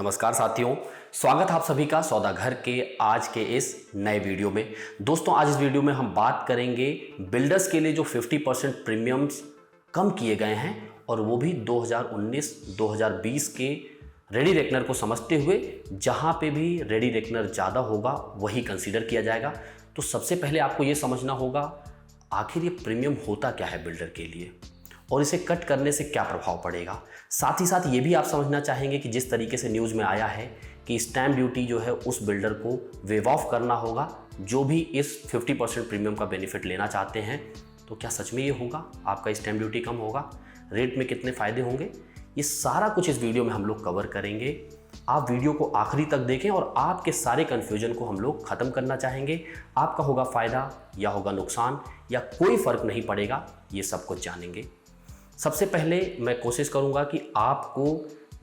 नमस्कार साथियों, स्वागत है आप सभी का सौदागर के आज के इस नए वीडियो में। दोस्तों, आज इस वीडियो में हम बात करेंगे बिल्डर्स के लिए जो 50% प्रीमियम्स कम किए गए हैं और वो भी 2019-2020 के रेडी रेकनर को समझते हुए, जहां पे भी रेडी रेकनर ज़्यादा होगा वही कंसीडर किया जाएगा। तो सबसे पहले आपको ये समझना होगा आखिर ये प्रीमियम होता क्या है बिल्डर के लिए और इसे कट करने से क्या प्रभाव पड़ेगा। साथ ही साथ ये भी आप समझना चाहेंगे कि जिस तरीके से न्यूज़ में आया है कि स्टैम्प ड्यूटी जो है उस बिल्डर को वेव ऑफ करना होगा जो भी इस 50% प्रीमियम का बेनिफिट लेना चाहते हैं। तो क्या सच में ये होगा? आपका स्टैम्प ड्यूटी कम होगा? रेट में कितने फ़ायदे होंगे? ये सारा कुछ इस वीडियो में हम लोग कवर करेंगे। आप वीडियो को आखिरी तक देखें और आपके सारे कन्फ्यूजन को हम लोग ख़त्म करना चाहेंगे। आपका होगा फ़ायदा या होगा नुकसान या कोई फ़र्क नहीं पड़ेगा, ये सब कुछ जानेंगे। सबसे पहले मैं कोशिश करूंगा कि आपको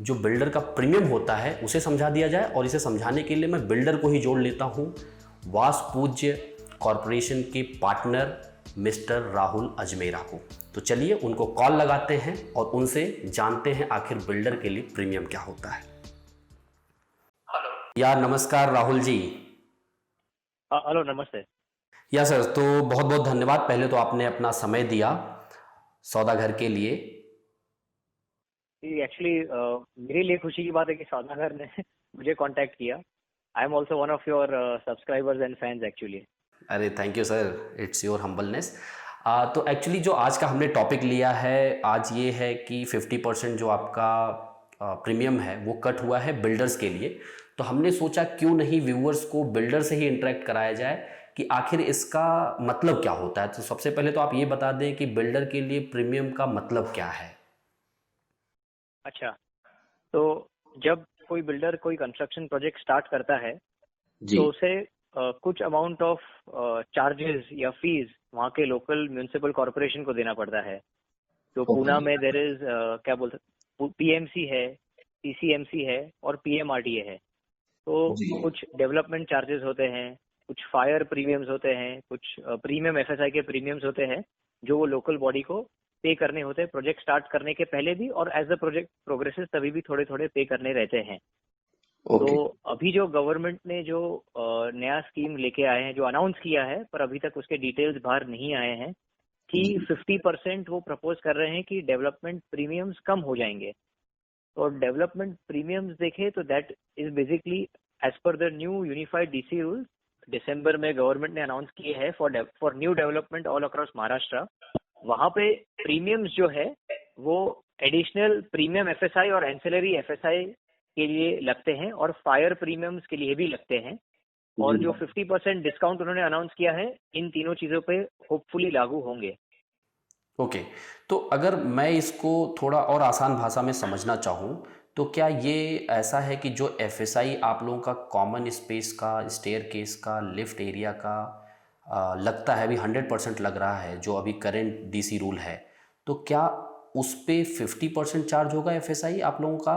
जो बिल्डर का प्रीमियम होता है उसे समझा दिया जाए और इसे समझाने के लिए मैं बिल्डर को ही जोड़ लेता हूं, वासपूज्य कॉरपोरेशन के पार्टनर मिस्टर राहुल अजमेरा को। तो चलिए उनको कॉल लगाते हैं और उनसे जानते हैं आखिर बिल्डर के लिए प्रीमियम क्या होता है। हेलो। यार नमस्कार राहुल जी। हेलो, नमस्ते। या सर, तो बहुत बहुत धन्यवाद, पहले तो आपने अपना समय दिया सौदागर के लिए। एक्चुअली मेरे लिए खुशी की बात है कि सौदागर ने मुझे कांटेक्ट किया। I am also one of your subscribers and fans actually. अरे thank you sir, it's your humbleness. तो एक्चुअली जो आज का हमने टॉपिक लिया है आज ये है कि 50% जो आपका प्रीमियम है वो कट हुआ है बिल्डर्स के लिए। तो हमने सोचा क्यों नहीं व्यूअर्स को बिल्डर से ही इंटरेक्ट कराया जाए कि आखिर इसका मतलब क्या होता है। तो सबसे पहले तो आप ये बता दें कि बिल्डर के लिए प्रीमियम का मतलब क्या है। अच्छा, तो जब कोई बिल्डर कोई कंस्ट्रक्शन प्रोजेक्ट स्टार्ट करता है जी। तो उसे कुछ अमाउंट ऑफ चार्जेस या फीस वहाँ के लोकल म्यूनिसिपल कॉरपोरेशन को देना पड़ता है। तो पूना में देयर इज क्या बोलते पीएमसी है, पीसीएमसी है और पीएमआरडीए है। तो जी। कुछ डेवलपमेंट चार्जेस होते हैं, कुछ फायर प्रीमियम्स होते हैं, कुछ प्रीमियम एफएसआई के प्रीमियम्स होते हैं जो वो लोकल बॉडी को पे करने होते हैं प्रोजेक्ट स्टार्ट करने के पहले भी, और एज द प्रोजेक्ट प्रोग्रेसेस तभी भी थोड़े थोड़े पे करने रहते हैं। तो ओके। अभी जो गवर्नमेंट ने जो नया स्कीम लेके आए हैं, जो अनाउंस किया है पर अभी तक उसके डिटेल्स बाहर नहीं आए हैं, कि 50% वो प्रपोज कर रहे हैं कि डेवलपमेंट प्रीमियम्स कम हो जाएंगे। तो डेवलपमेंट प्रीमियम्स देखें तो that is basically as per the new unified DC rules दिसंबर में गवर्नमेंट ने अनाउंस किए हैं for new development all across Maharashtra. वहां पे प्रीमियम्स जो है वो एडिशनल प्रीमियम एफएसआई और एंसिलरी एफएसआई के लिए लगते हैं और फायर प्रीमियम्स के लिए भी लगते हैं। और जो 50% डिस्काउंट उन्होंने अनाउंस किया है इन तीनों चीजों पे होपफुली लागू होंगे। ओके। तो अगर मैं इसको थोड़ा और आसान भाषा में समझना चाहूँ तो क्या ये ऐसा है कि जो एफएसआई आप लोगों का कॉमन स्पेस का, स्टेयर केस का, लिफ्ट एरिया का लगता है, अभी 100% लग रहा है जो अभी करेंट डीसी रूल है, तो क्या उस पे 50% चार्ज होगा एफएसआई आप लोगों का?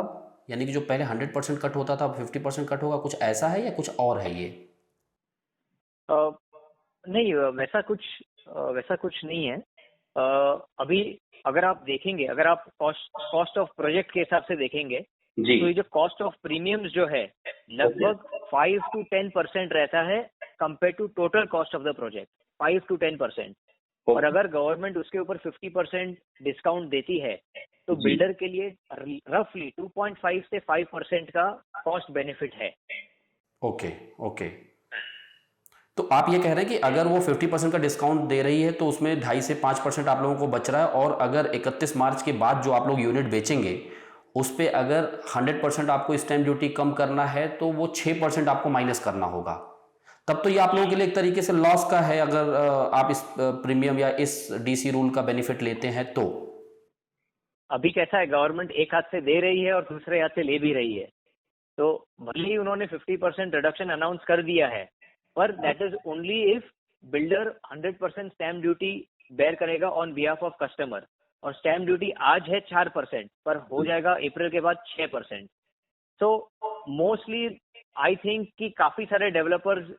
यानी कि जो पहले 100% कट होता था अब 50% कट होगा, कुछ ऐसा है या कुछ और है ये? अ, नहीं, वैसा कुछ नहीं है। अभी अगर आप देखेंगे, अगर आप कॉस्ट ऑफ प्रोजेक्ट के हिसाब से देखेंगे जी। तो ये जो कॉस्ट ऑफ प्रीमियम्स जो है लगभग 5 to 10% रहता है compare to total cost of the project. 5 to 10%। और अगर गवर्नमेंट उसके ऊपर 50% डिस्काउंट देती है तो जी। बिल्डर के लिए रफली 2.5 से 5% का कॉस्ट बेनिफिट है। ओके। ओके। तो आप ये कह रहे हैं कि अगर वो 50% का डिस्काउंट दे रही है तो उसमें 2.5 से 5% आप लोगों को बच रहा है, और अगर 31 मार्च के बाद जो आप लोग यूनिट बेचेंगे उस पे अगर 100% आपको स्टैम्प ड्यूटी कम करना है तो वो 6% आपको माइनस करना होगा। तब तो ये आप लोगों के लिए एक तरीके से लॉस का है अगर आप इस प्रीमियम या इस डीसी रूल का बेनिफिट लेते हैं तो। अभी कैसा है, गवर्नमेंट एक हाथ से दे रही है और दूसरे हाथ से ले भी रही है। तो भले ही उन्होंने 50% रिडक्शन अनाउंस कर दिया है पर that is only if builder 100% stamp duty bear करेगा ऑन बिहाफ ऑफ कस्टमर। और स्टैम्प ड्यूटी आज है 4% पर हो जाएगा अप्रैल के बाद 6%। सो मोस्टली आई थिंक कि काफी सारे डेवलपर्स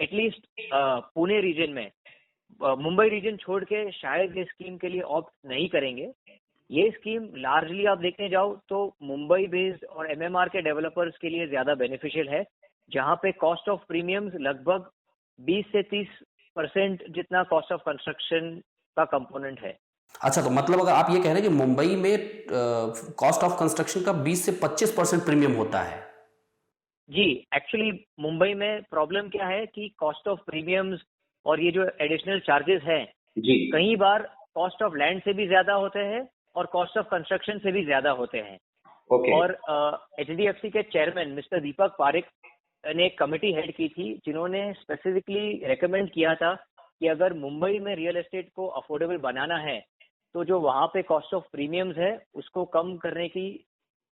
एटलीस्ट पुणे रीजन में, मुंबई रीजन छोड़ के शायद इस स्कीम के लिए ऑप्ट नहीं करेंगे। ये स्कीम लार्जली आप देखने जाओ तो मुंबई बेस्ड और एमएमआर के डेवलपर्स के लिए ज्यादा बेनिफिशियल है, जहां पे कॉस्ट ऑफ प्रीमियम्स लगभग 20 से 30% जितना कॉस्ट ऑफ कंस्ट्रक्शन का कंपोनेंट है। अच्छा, तो मतलब अगर आप ये कह रहे हैं कि मुंबई में कॉस्ट ऑफ कंस्ट्रक्शन का 20 से 25% प्रीमियम होता है। जी, एक्चुअली मुंबई में प्रॉब्लम क्या है कि कॉस्ट ऑफ प्रीमियम्स और ये जो एडिशनल चार्जेस हैं, जी। कई बार कॉस्ट ऑफ लैंड से भी ज्यादा होते हैं और कॉस्ट ऑफ कंस्ट्रक्शन से भी ज्यादा होते हैं। ओके। और एचडीएफसी के चेयरमैन मिस्टर दीपक पारेख ने एक कमेटी हेड की थी, जिन्होंने स्पेसिफिकली रेकमेंड किया था कि अगर मुंबई में रियल एस्टेट को अफोर्डेबल बनाना है तो जो वहां पे कॉस्ट ऑफ प्रीमियम्स है उसको कम करने की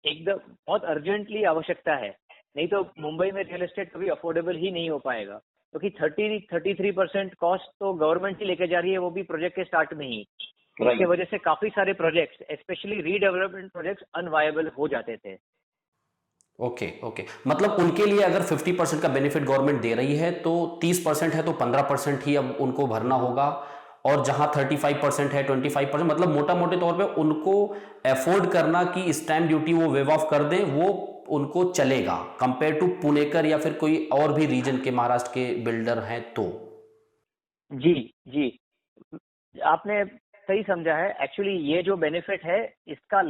एकदम बहुत अर्जेंटली आवश्यकता है, नहीं तो मुंबई में रियल एस्टेट कभी अफोर्डेबल ही नहीं हो पाएगा, क्योंकि 33% कॉस्ट तो गवर्नमेंट ही लेके जा रही है, वो भी प्रोजेक्ट के स्टार्ट में ही। इसके वजह से काफी सारे projects specially redevelopment projects unviable हो जाते थे। ओके ओके, मतलब उनके लिए अगर 50% का बेनिफिट गवर्नमेंट दे रही है तो 30% है तो 15% ही अब उनको भरना होगा, और जहां 35% है 25%, मतलब मोटा मोटे तौर पे उनको अफोर्ड करना कि स्टैम्प ड्यूटी वो वेव ऑफ कर दें, वो उनको चलेगा कंपेयर टू पुणेकर या फिर कोई और भी रीजन के महाराष्ट्र के बिल्डर हैं तो। जी जी, आपने सही समझा है। एक्चुअली ये जो बेनिफिट है इसका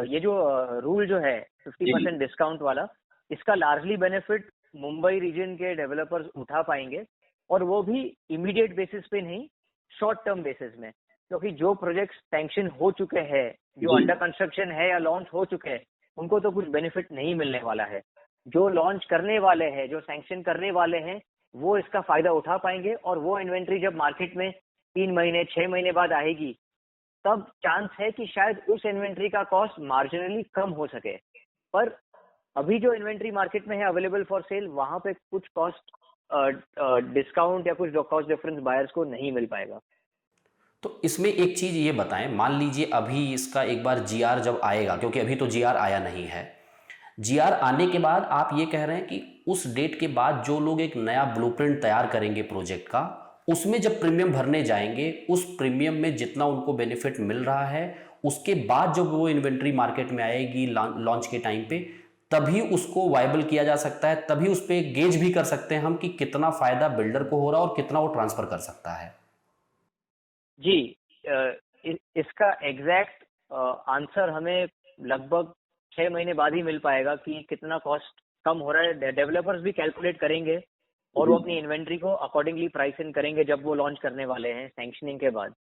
ये जो रूल जो है 50% डिस्काउंट वाला, इसका लार्जली बेनिफिट मुंबई रीजन के डेवलपर्स उठा पाएंगे, और वो भी इमीडिएट बेसिस पे नहीं, शॉर्ट टर्म बेसिस में, क्योंकि जो प्रोजेक्ट्स सैंक्शन हो चुके हैं, जो अंडर कंस्ट्रक्शन है या लॉन्च हो चुके हैं, उनको तो कुछ बेनिफिट नहीं मिलने वाला है। जो लॉन्च करने वाले हैं, जो सैंक्शन करने वाले हैं, वो इसका फायदा उठा पाएंगे, और वो इन्वेंट्री जब मार्केट में 3 महीने 6 महीने बाद आएगी, तब चांस है कि शायद उस इन्वेंट्री का कॉस्ट मार्जिनली कम हो सके। पर अभी जो इन्वेंट्री मार्केट में है अवेलेबल फॉर सेल, वहां पे कुछ कॉस्ट डिस्काउंट या कुछ कॉस्ट डिफरेंस बायर्स को नहीं मिल पाएगा। तो इसमें एक चीज ये बताएं, मान लीजिए अभी इसका एक बार जीआर जब आएगा, क्योंकि अभी तो जीआर आया नहीं है, जीआर आने के बाद आप ये कह रहे हैं कि उस डेट के बाद जो लोग एक नया ब्लूप्रिंट तैयार करेंगे प्रोजेक्ट का, उसमें जब प्रीमियम भरने जाएंगे, उस प्रीमियम में जितना उनको बेनिफिट मिल रहा है, उसके बाद जब वो इन्वेंट्री मार्केट में आएगी लॉन्च के टाइम पे, तभी उसको वायबल किया जा सकता है, तभी उस पर गेज भी कर सकते हैं हम कि कितना फायदा बिल्डर को हो रहा है और कितना वो ट्रांसफर कर सकता है। जी, इसका एग्जैक्ट आंसर हमें लगभग 6 महीने बाद ही मिल पाएगा कि कितना कॉस्ट कम हो रहा है। डेवलपर्स भी कैलकुलेट करेंगे और वो अपनी इन्वेंट्री को अकॉर्डिंगली प्राइस इन करेंगे जब वो लॉन्च करने वाले हैं सैंक्शनिंग के बाद।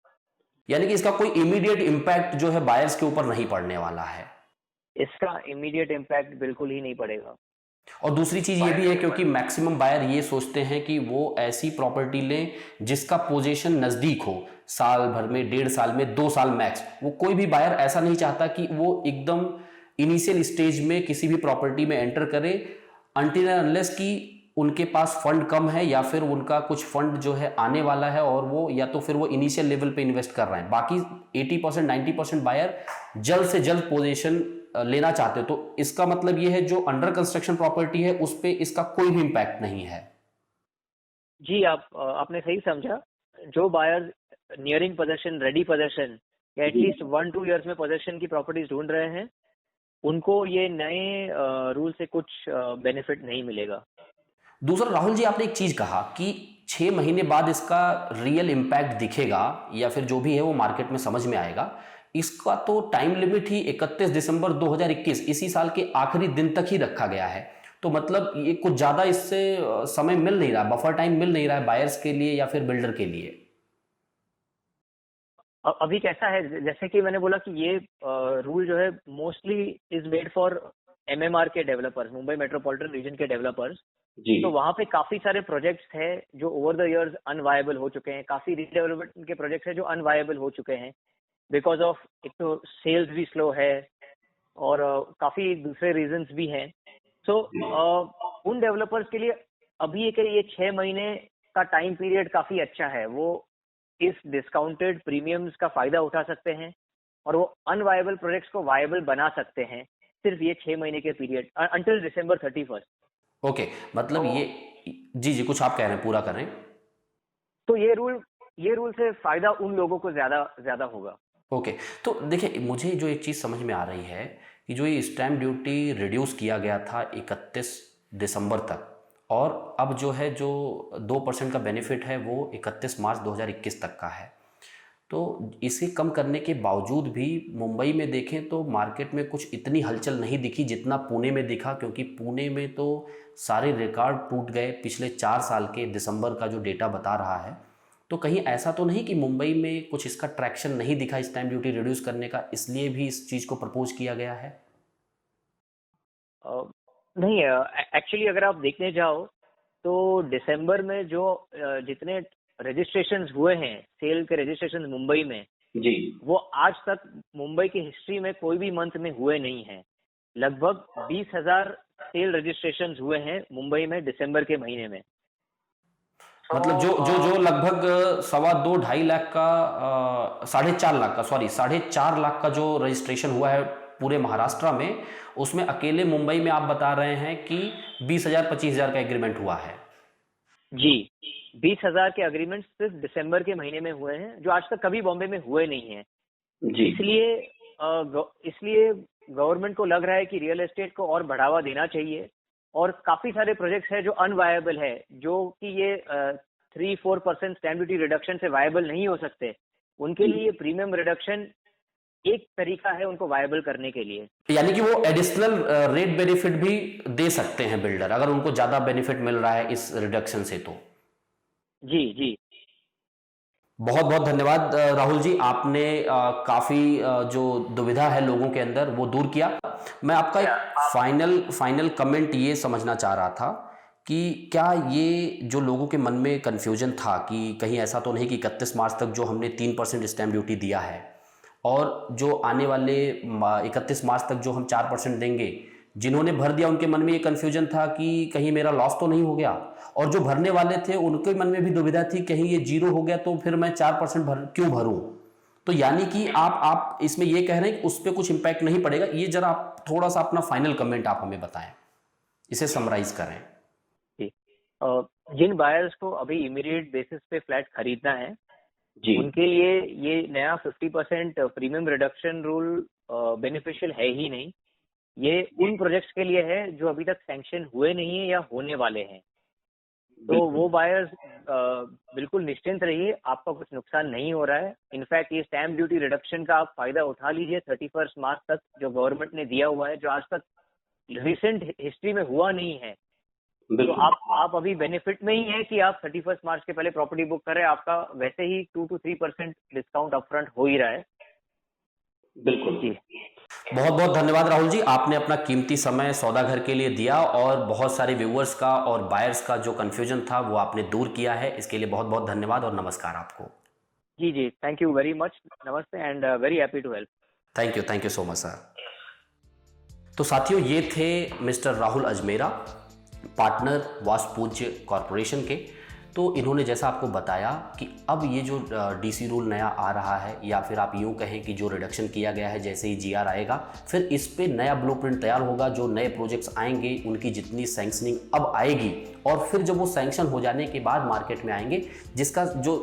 यानी कि इसका कोई इमीडिएट इम्पैक्ट जो है बायर्स के ऊपर नहीं पड़ने वाला है। इसका इमीडिएट इम्पैक्ट बिल्कुल ही नहीं पड़ेगा। और दूसरी चीज ये भी है, क्योंकि मैक्सिमम बायर ये सोचते हैं कि वो ऐसी प्रॉपर्टी लें जिसका पोजीशन नजदीक हो, साल भर में, 1.5 साल में, 2 साल मैक्स। वो कोई भी बायर ऐसा नहीं चाहता कि वो एकदम इनिशियल स्टेज में किसी भी प्रॉपर्टी में एंटर करे, अनटिल अनलेस कि उनके पास फंड कम है या फिर उनका कुछ फंड जो है आने वाला है, और वो या तो फिर वो इनिशियल लेवल पे इन्वेस्ट कर रहे हैं। बाकी 80% 90% बायर जल्द से जल्द पोजीशन लेना चाहते हो। तो इसका मतलब ये है जो अंडर कंस्ट्रक्शन प्रॉपर्टी है उस पे इसका कोई भी इंपैक्ट नहीं है। जी, आपने सही समझा। जो buyers nearing possession, ready possession या एटलीस्ट 1-2 ईयर्स में पोजेशन की प्रॉपर्टीज ढूंढ रहे हैं, उनको ये नए रूल से कुछ बेनिफिट नहीं मिलेगा। दूसरा, राहुल जी, आपने एक चीज कहा कि 6 महीने बाद इसका रियल इम्पैक्ट दिखेगा या फिर जो भी है वो मार्केट में समझ में आएगा। इसका तो टाइम लिमिट ही 31 दिसंबर 2021, इसी साल के आखिरी दिन तक ही रखा गया है। तो मतलब ये कुछ ज्यादा इससे समय मिल नहीं रहा, बफर टाइम मिल नहीं रहा है बायर्स के लिए या फिर बिल्डर के लिए। अभी कैसा है, जैसे कि मैंने बोला कि ये रूल जो है mostly is made for MMR के डेवलपर्स, मुंबई मेट्रोपॉलिटन रीजन के डेवलपर्स। तो वहां पे काफी सारे प्रोजेक्ट्स हैं जो ओवर द इयर्स अनवायबल हो चुके हैं, काफी रीडेवलपमेंट के प्रोजेक्ट्स हैं जो अनवायबल हो चुके हैं बिकॉज ऑफ, एक तो सेल्स भी स्लो है और काफी दूसरे रीजंस भी हैं। सो उन डेवलपर्स के लिए अभी ये 6 महीने का टाइम पीरियड काफी अच्छा है। वो इस डिस्काउंटेड प्रीमियम्स का फायदा उठा सकते हैं और वो अनवायबल प्रोजेक्ट्स को वायबल बना सकते हैं सिर्फ ये 6 महीने के पीरियड अंटिल December 31। ओके, मतलब ये, जी जी, कुछ आप कह रहे हैं, पूरा करें। तो ये रूल से फायदा उन लोगों को ज्यादा होगा। ओके, तो देखिए मुझे जो एक चीज़ समझ में आ रही है कि जो ये स्टैम्प ड्यूटी रिड्यूस किया गया था 31 दिसंबर तक, और अब जो है जो 2% का बेनिफिट है वो 31 मार्च 2021 तक का है। तो इसे कम करने के बावजूद भी मुंबई में देखें तो मार्केट में कुछ इतनी हलचल नहीं दिखी जितना पुणे में दिखा, क्योंकि पुणे में तो सारे रिकॉर्ड टूट गए पिछले 4 साल के दिसंबर का जो डेटा बता रहा है। तो कहीं ऐसा तो नहीं कि मुंबई में कुछ इसका ट्रैक्शन नहीं दिखा स्टैम्प ड्यूटी रिड्यूस करने का, इसलिए भी इस चीज़ को प्रपोज किया गया है? नहीं, एक्चुअली अगर आप देखने जाओ तो दिसंबर में जो जितने रजिस्ट्रेशंस हुए हैं, सेल के रजिस्ट्रेशन मुंबई में जी। वो आज तक मुंबई की हिस्ट्री में कोई भी मंथ में हुए नहीं हैं। लगभग 20,000 सेल रजिस्ट्रेशंस हुए हैं मुंबई में दिसंबर के महीने में। मतलब जो लगभग 2.25 लाख का 4.5 लाख का 4.5 लाख का जो रजिस्ट्रेशन हुआ है पूरे महाराष्ट्र में, उसमें अकेले मुंबई में आप बता रहे हैं कि 20,000 25,000 का एग्रीमेंट हुआ है। जी, 20,000 के अग्रीमेंट सिर्फ दिसंबर के महीने में हुए हैं, जो आज तक कभी बॉम्बे में हुए नहीं हैं। जी। इसलिए गवर्नमेंट को लग रहा है कि रियल एस्टेट को और बढ़ावा देना चाहिए, और काफी सारे प्रोजेक्ट्स हैं जो अनवायबल है, जो कि ये 3-4% स्टैम्प ड्यूटी रिडक्शन से वायबल नहीं हो सकते। उनके लिए प्रीमियम रिडक्शन एक तरीका है उनको वायबल करने के लिए। यानी कि वो एडिशनल रेट बेनिफिट भी दे सकते हैं बिल्डर, अगर उनको ज्यादा बेनिफिट मिल रहा है इस रिडक्शन से तो। जी जी। बहुत बहुत धन्यवाद राहुल जी, आपने काफ़ी जो दुविधा है लोगों के अंदर वो दूर किया। मैं आपका एक फाइनल कमेंट ये समझना चाह रहा था कि क्या ये जो लोगों के मन में कन्फ्यूजन था कि कहीं ऐसा तो नहीं कि 31 मार्च तक जो हमने 3% स्टैम्प ड्यूटी दिया है और जो आने वाले 31 मार्च तक जो हम 4% देंगे, जिन्होंने भर दिया उनके मन में ये कन्फ्यूजन था कि कहीं मेरा लॉस तो नहीं हो गया, और जो भरने वाले थे उनके मन में भी दुविधा थी कहीं ये 0 हो गया तो फिर मैं 4% क्यों भरूं। तो यानी कि आप इसमें ये कह रहे हैं कि उस पर कुछ इम्पैक्ट नहीं पड़ेगा। ये जरा आप थोड़ा सा अपना फाइनल कमेंट आप हमें बताएं, इसे समराइज करें। जिन बायर्स को अभी इमीडिएट बेसिस पे फ्लैट खरीदना है जी, उनके लिए ये नया 50% प्रीमियम रिडक्शन रूल बेनिफिशियल है ही नहीं। ये उन प्रोजेक्ट्स के लिए है जो अभी तक सैंक्शन हुए नहीं है या होने वाले हैं। तो वो बायर्स बिल्कुल निश्चिंत रहिए, आपका कुछ नुकसान नहीं हो रहा है। इनफैक्ट ये स्टैम्प ड्यूटी रिडक्शन का आप फायदा उठा लीजिए 31 मार्च तक, जो गवर्नमेंट ने दिया हुआ है, जो आज तक रिसेंट हिस्ट्री में हुआ नहीं है। तो आप अभी बेनिफिट में ही है कि आप 31 मार्च के पहले प्रॉपर्टी बुक करें, आपका वैसे ही 2 to 3% डिस्काउंट अपफ्रंट हो ही रहा है। बिल्कुल जी। बहुत बहुत धन्यवाद राहुल जी, आपने अपना कीमती समय सौदा घर के लिए दिया और बहुत सारे व्यूअर्स का और बायर्स का जो कंफ्यूजन था वो आपने दूर किया है। इसके लिए बहुत बहुत धन्यवाद और नमस्कार आपको। जी जी, थैंक यू वेरी मच, नमस्ते and very happy to help. Thank you so much sir. तो साथियों, ये थे mister Rahul Ajmera, partner Vastupujya corporation के। तो इन्होंने जैसा आपको बताया कि अब ये जो डीसी रूल नया आ रहा है, या फिर आप यूँ कहें कि जो रिडक्शन किया गया है, जैसे ही जीआर आएगा फिर इस पे नया ब्लूप्रिंट तैयार होगा। जो नए प्रोजेक्ट्स आएंगे उनकी जितनी सैंक्शनिंग अब आएगी, और फिर जब वो सैंक्शन हो जाने के बाद मार्केट में आएंगे, जिसका जो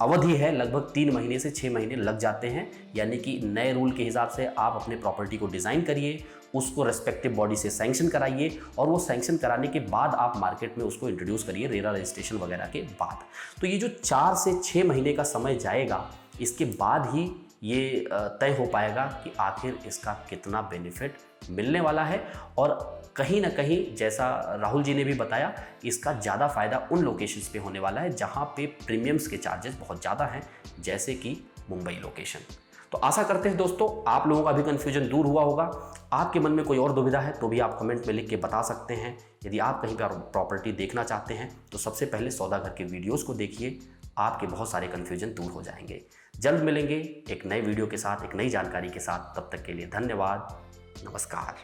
अवधि है लगभग 3 महीने से 6 महीने लग जाते हैं। यानी कि नए रूल के हिसाब से आप अपने प्रॉपर्टी को डिज़ाइन करिए, उसको रेस्पेक्टिव बॉडी से सैंक्शन कराइए, और वो सैंक्शन कराने के बाद आप मार्केट में उसको इंट्रोड्यूस करिए रेरा रजिस्ट्रेशन वगैरह के बाद। तो ये जो 4 से 6 महीने का समय जाएगा, इसके बाद ही ये तय हो पाएगा कि आखिर इसका कितना बेनिफिट मिलने वाला है। और कहीं ना कहीं जैसा राहुल जी ने भी बताया, इसका ज़्यादा फ़ायदा उन लोकेशंस पे होने वाला है जहाँ पे प्रीमियम्स के चार्जेस बहुत ज़्यादा हैं, जैसे कि मुंबई लोकेशन। तो आशा करते हैं दोस्तों आप लोगों का भी कन्फ्यूजन दूर हुआ होगा। आपके मन में कोई और दुविधा है तो भी आप कमेंट में लिख के बता सकते हैं। यदि आप कहीं पर प्रॉपर्टी देखना चाहते हैं तो सबसे पहले सौदा घर के वीडियोस को देखिए, आपके बहुत सारे कन्फ्यूजन दूर हो जाएंगे। जल्द मिलेंगे एक नए वीडियो के साथ, एक नई जानकारी के साथ। तब तक के लिए धन्यवाद, नमस्कार।